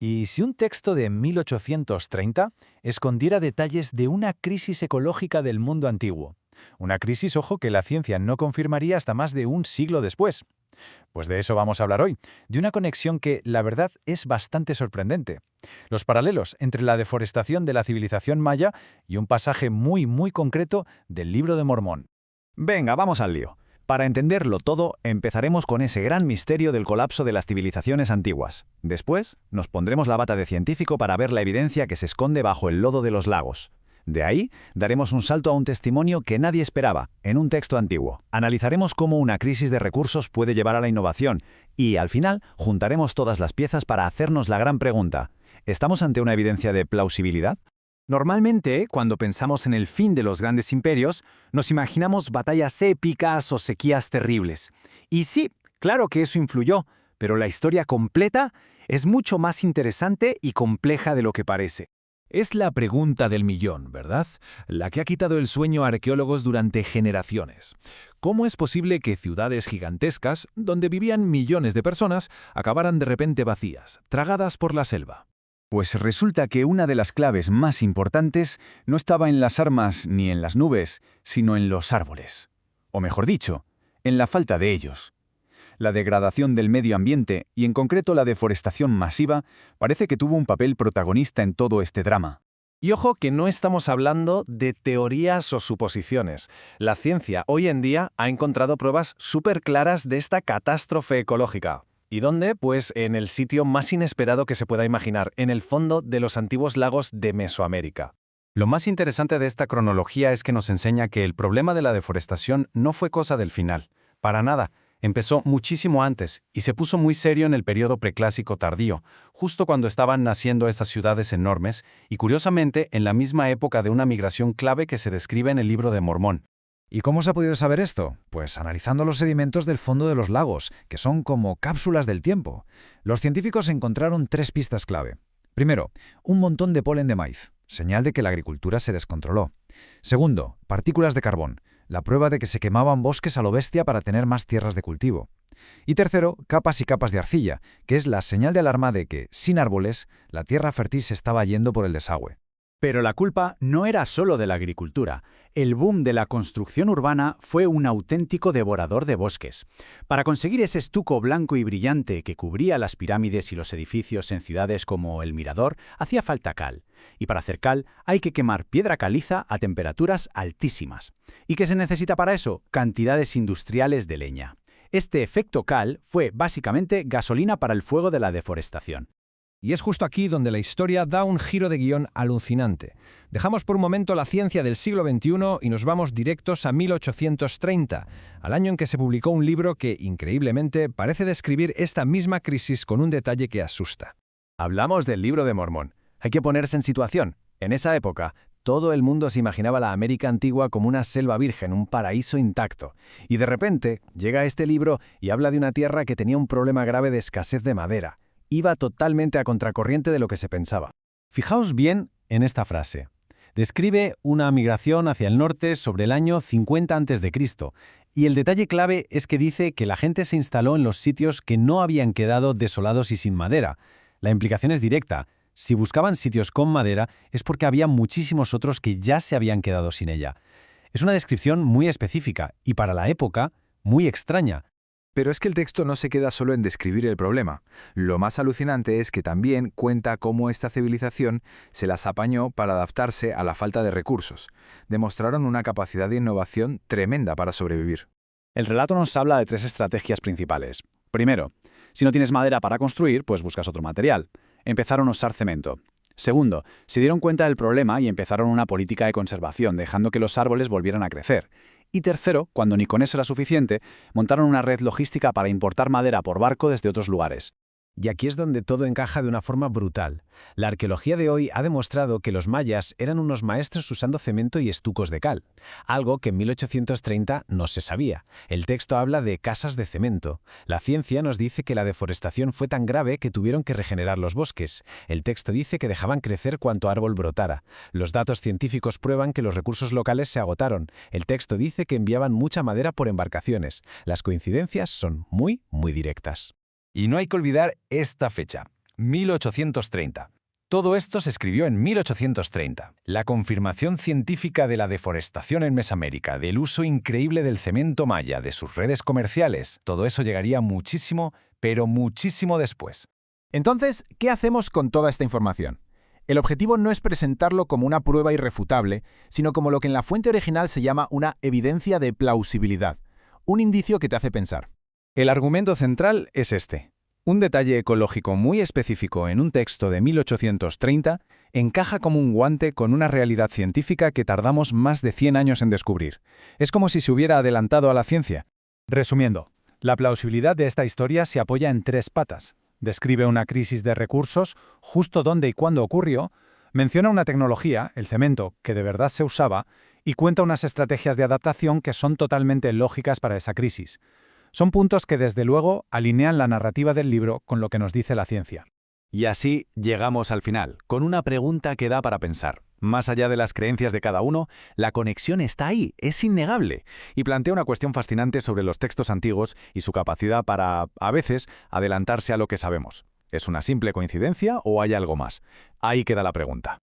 Y si un texto de 1830 escondiera detalles de una crisis ecológica del mundo antiguo, una crisis, ojo, que la ciencia no confirmaría hasta más de un siglo después. Pues de eso vamos a hablar hoy, de una conexión que, la verdad, es bastante sorprendente. Los paralelos entre la deforestación de la civilización maya y un pasaje muy concreto del Libro de Mormón. Venga, vamos al lío. Para entenderlo todo, empezaremos con ese gran misterio del colapso de las civilizaciones antiguas. Después, nos pondremos la bata de científico para ver la evidencia que se esconde bajo el lodo de los lagos. De ahí, daremos un salto a un testimonio que nadie esperaba, en un texto antiguo. Analizaremos cómo una crisis de recursos puede llevar a la innovación y, al final, juntaremos todas las piezas para hacernos la gran pregunta. ¿Estamos ante una evidencia de plausibilidad? Normalmente, cuando pensamos en el fin de los grandes imperios, nos imaginamos batallas épicas o sequías terribles. Y sí, claro que eso influyó, pero la historia completa es mucho más interesante y compleja de lo que parece. Es la pregunta del millón, ¿verdad? La que ha quitado el sueño a arqueólogos durante generaciones. ¿Cómo es posible que ciudades gigantescas, donde vivían millones de personas, acabaran de repente vacías, tragadas por la selva? Pues resulta que una de las claves más importantes no estaba en las armas ni en las nubes, sino en los árboles. O mejor dicho, en la falta de ellos. La degradación del medio ambiente, y en concreto la deforestación masiva, parece que tuvo un papel protagonista en todo este drama. Y ojo que no estamos hablando de teorías o suposiciones. La ciencia hoy en día ha encontrado pruebas súper claras de esta catástrofe ecológica. ¿Y dónde? Pues en el sitio más inesperado que se pueda imaginar, en el fondo de los antiguos lagos de Mesoamérica. Lo más interesante de esta cronología es que nos enseña que el problema de la deforestación no fue cosa del final. Para nada. Empezó muchísimo antes y se puso muy serio en el periodo preclásico tardío, justo cuando estaban naciendo estas ciudades enormes y curiosamente en la misma época de una migración clave que se describe en el Libro de Mormón. ¿Y cómo se ha podido saber esto? Pues analizando los sedimentos del fondo de los lagos, que son como cápsulas del tiempo. Los científicos encontraron 3 pistas clave. Primero, un montón de polen de maíz, señal de que la agricultura se descontroló. Segundo, partículas de carbón, la prueba de que se quemaban bosques a lo bestia para tener más tierras de cultivo. Y tercero, capas y capas de arcilla, que es la señal de alarma de que, sin árboles, la tierra fértil se estaba yendo por el desagüe. Pero la culpa no era solo de la agricultura. El boom de la construcción urbana fue un auténtico devorador de bosques. Para conseguir ese estuco blanco y brillante que cubría las pirámides y los edificios en ciudades como El Mirador, hacía falta cal. Y para hacer cal hay que quemar piedra caliza a temperaturas altísimas. ¿Y qué se necesita para eso? Cantidades industriales de leña. Este efecto cal fue básicamente gasolina para el fuego de la deforestación. Y es justo aquí donde la historia da un giro de guión alucinante. Dejamos por un momento la ciencia del siglo XXI y nos vamos directos a 1830, al año en que se publicó un libro que, increíblemente, parece describir esta misma crisis con un detalle que asusta. Hablamos del Libro de Mormón. Hay que ponerse en situación. En esa época, todo el mundo se imaginaba la América antigua como una selva virgen, un paraíso intacto. Y de repente, llega este libro y habla de una tierra que tenía un problema grave de escasez de madera. Iba totalmente a contracorriente de lo que se pensaba. Fijaos bien en esta frase. Describe una migración hacia el norte sobre el año 50 a.C., y el detalle clave es que dice que la gente se instaló en los sitios que no habían quedado desolados y sin madera. La implicación es directa. Si buscaban sitios con madera es porque había muchísimos otros que ya se habían quedado sin ella. Es una descripción muy específica y para la época muy extraña. Pero es que el texto no se queda solo en describir el problema. Lo más alucinante es que también cuenta cómo esta civilización se las apañó para adaptarse a la falta de recursos. Demostraron una capacidad de innovación tremenda para sobrevivir. El relato nos habla de 3 estrategias principales. Primero, si no tienes madera para construir, pues buscas otro material. Empezaron a usar cemento. Segundo, se dieron cuenta del problema y empezaron una política de conservación, dejando que los árboles volvieran a crecer. Y tercero, cuando ni con eso era suficiente, montaron una red logística para importar madera por barco desde otros lugares. Y aquí es donde todo encaja de una forma brutal. La arqueología de hoy ha demostrado que los mayas eran unos maestros usando cemento y estucos de cal, algo que en 1830 no se sabía. El texto habla de casas de cemento. La ciencia nos dice que la deforestación fue tan grave que tuvieron que regenerar los bosques. El texto dice que dejaban crecer cuanto árbol brotara. Los datos científicos prueban que los recursos locales se agotaron. El texto dice que enviaban mucha madera por embarcaciones. Las coincidencias son muy directas. Y no hay que olvidar esta fecha. 1830. Todo esto se escribió en 1830. La confirmación científica de la deforestación en Mesoamérica, del uso increíble del cemento maya, de sus redes comerciales, todo eso llegaría muchísimo, pero muchísimo después. Entonces, ¿qué hacemos con toda esta información? El objetivo no es presentarlo como una prueba irrefutable, sino como lo que en la fuente original se llama una evidencia de plausibilidad, un indicio que te hace pensar. El argumento central es este. Un detalle ecológico muy específico en un texto de 1830 encaja como un guante con una realidad científica que tardamos más de 100 años en descubrir. Es como si se hubiera adelantado a la ciencia. Resumiendo, la plausibilidad de esta historia se apoya en 3 patas. Describe una crisis de recursos, justo dónde y cuándo ocurrió, menciona una tecnología, el cemento, que de verdad se usaba, y cuenta unas estrategias de adaptación que son totalmente lógicas para esa crisis. Son puntos que, desde luego, alinean la narrativa del libro con lo que nos dice la ciencia. Y así llegamos al final, con una pregunta que da para pensar. Más allá de las creencias de cada uno, la conexión está ahí, es innegable, y plantea una cuestión fascinante sobre los textos antiguos y su capacidad para, a veces, adelantarse a lo que sabemos. ¿Es una simple coincidencia o hay algo más? Ahí queda la pregunta.